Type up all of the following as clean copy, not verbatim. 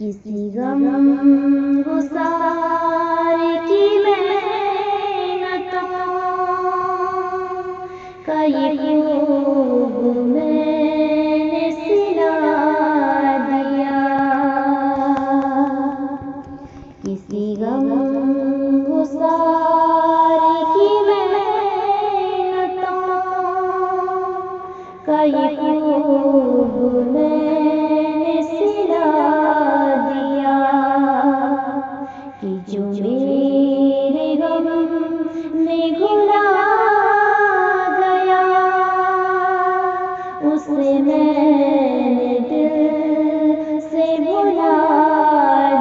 کسی غم گسار کی محنتوں کا یہ خوب میں نے سلا دیا، کسی غم گسار کی محنتوں کا یہ خوب میں نے سلا دیا، کہ جو میرے غم میں گھلا گیا اسے میں نے دل سے بھلا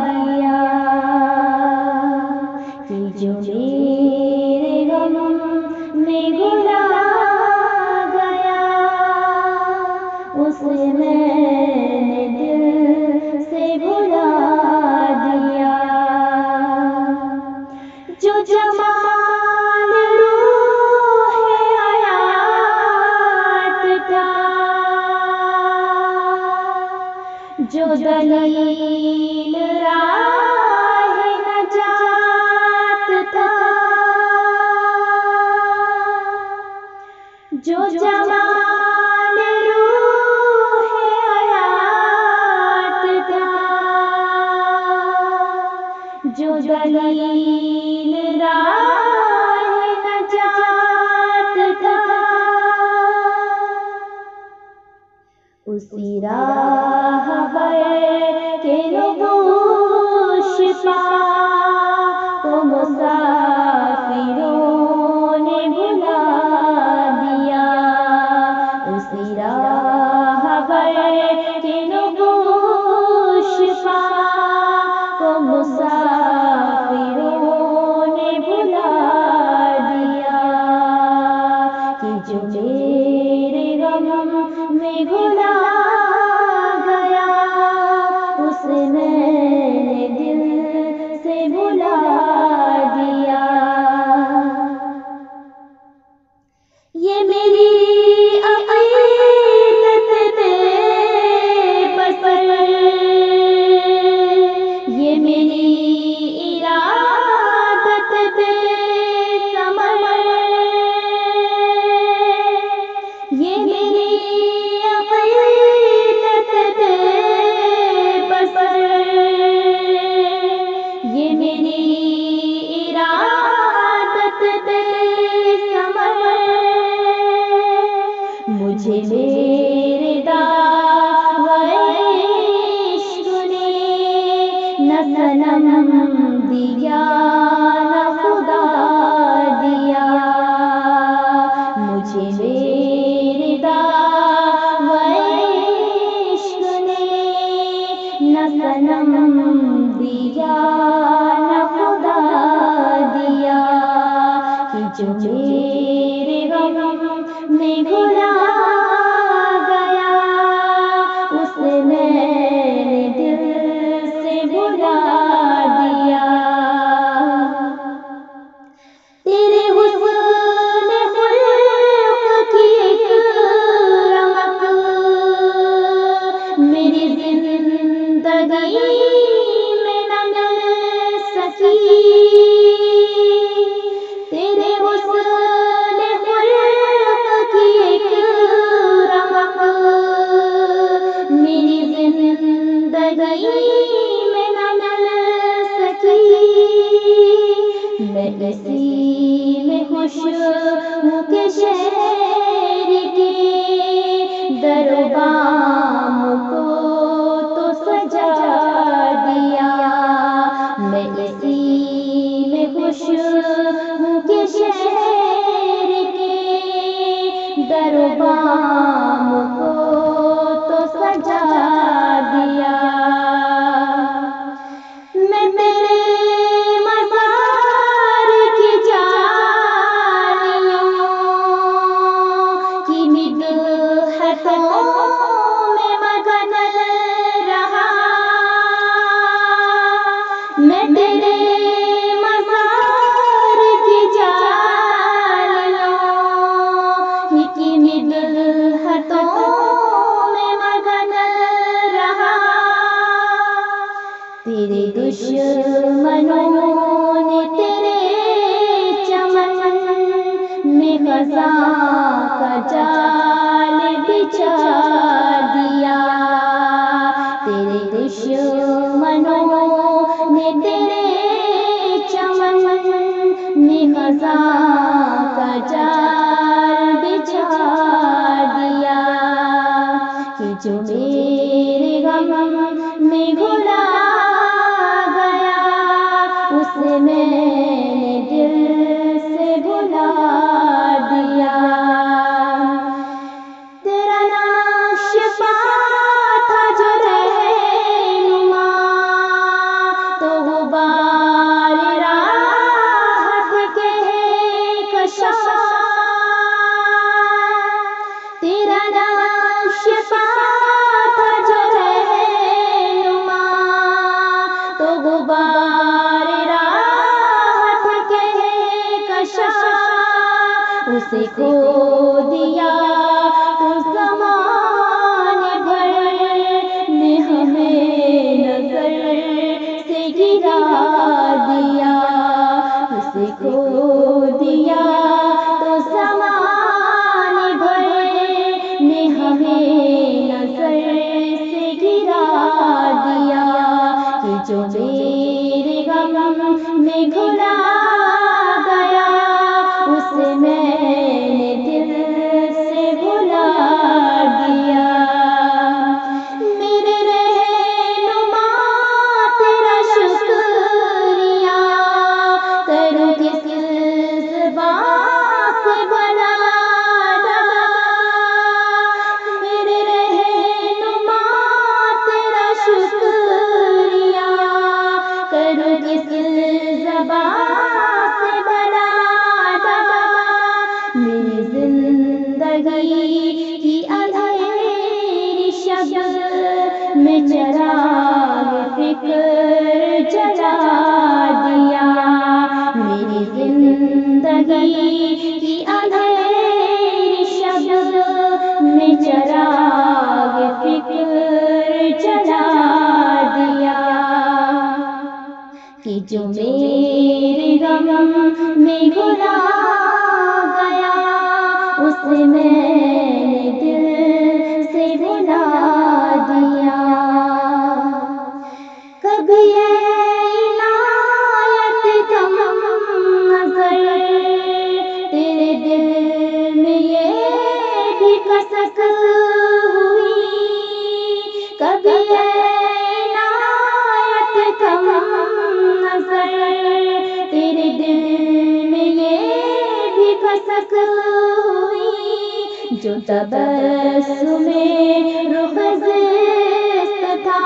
دیا، کہ جو میرے غم میں گھلا گیا اسے میں نے دل سے بھلا دیا، جو جمال روح حیات تھا، جو دلیل راہ نجات تھا، جو جمال روح حیات تھا، جو دلیل راہ نجات تھا، اسی راہ کے نقوش پا کو مسافروں نے بھلا دیا، اسی راہ کے نقوش پا کو مسافروں نے بھلا دیا، کہ جو میرے غم میں گھلا گیا اسے میں نے دل سے بھلا دیا، یہ میری عقیدت بے بسر، یہ میری ارادت بے ثمر، یہ میری عقیدت بے بسر، یہ میری ارادت بے ثمر، مجھے میرے دعوی عشق نے نہ صنم دیا نہ خدا دیا، مجھے میرے دعوی عشق نے نہ صنم دیا نہ خدا دیا، کہ جو میرے غم میں گھلا گیا اسے میں نے دل سے بھلا دیا، تیرے حسن خلق کی ایک رمق میری زندگی میں نہ مل سکی، تیرے حسن خلق کی ایک رمق میری زندگی میں نہ مل سکی، میں اسی میں خوش ہوں کہ شہر کے در و بام کو تو سجا دیا، میں اسی میں خوش ہوں کہ شہر کے در و بام کو تو سجا دیا، میں تیرے مزار کی جالیوں تیرے دشمنوں نے تیرے چمن میں خزاں کا جال بچھا دیا، تیرے دشمنوں نے تیرے چمن میں خزاں کا جال بچھا دیا، کہ جو میرے غم میں گھلا گیا اسے میں نے دل سے بھلا دیا۔ تیرا نقش پا تھا جو رہنما، تو غبار راحت کے کشا، تیرا نقش پا تھا جو رہنما، تو غبار راحت کے کشا، اسے کھو دیا تو زمانے بھر نے ہمیں نظر سے گرا دیا، اسے کھو دیا تو زمانے بھر نے ہمیں نظر سے گرا دیا، کہ جو میرے غم میں گھلا گیا اسے میں نے دل سے بھلا دیا۔ میرے رہنما تیرا شکریہ کروں کس زبان سے بھلا ادا، میرے رہنما تیرا شکریہ کروں کس زبان سے بھلا ادا، میری زندگی کی اندھیری شب میں چراغ فکر جلا دیا، میری زندگی کی اندھیری شب میں چراغ فکر جلا دیا، کہ جو میرے غم میں گھلا گیا اسے میں نے دل سے بھلا دیا۔ کبھی عنایت کم نظر تیرے دل میں یہ بھی کسک ہوئی، کبھی عنایت کم نظر تیرے دل میں یہ بھی کسک ہوئی، جو تبسم رخ زشت تھا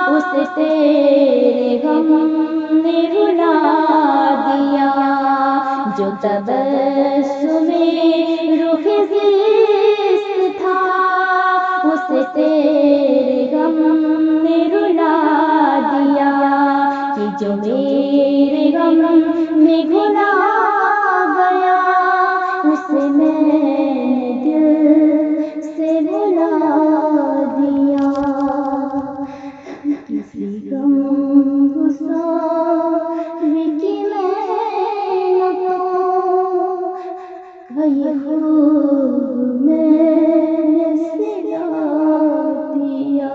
اسے تیرے غم نے رلا دیا، جو تبسم رخ زشت تھا اسے تیرے غم نے رلا دیا، کہ جو میرے غم میں گھلا گیا اسے میں نے دل سے بھلا دیا۔ کسی غم گسار کی محنتوں کا یہ خوب میں نے سلا دیا،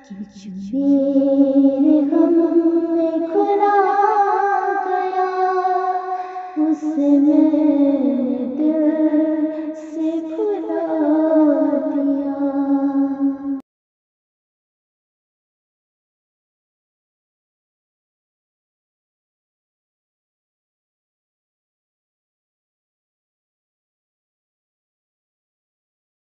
کہ جو میرے غم میں کھلا گیا اسے میں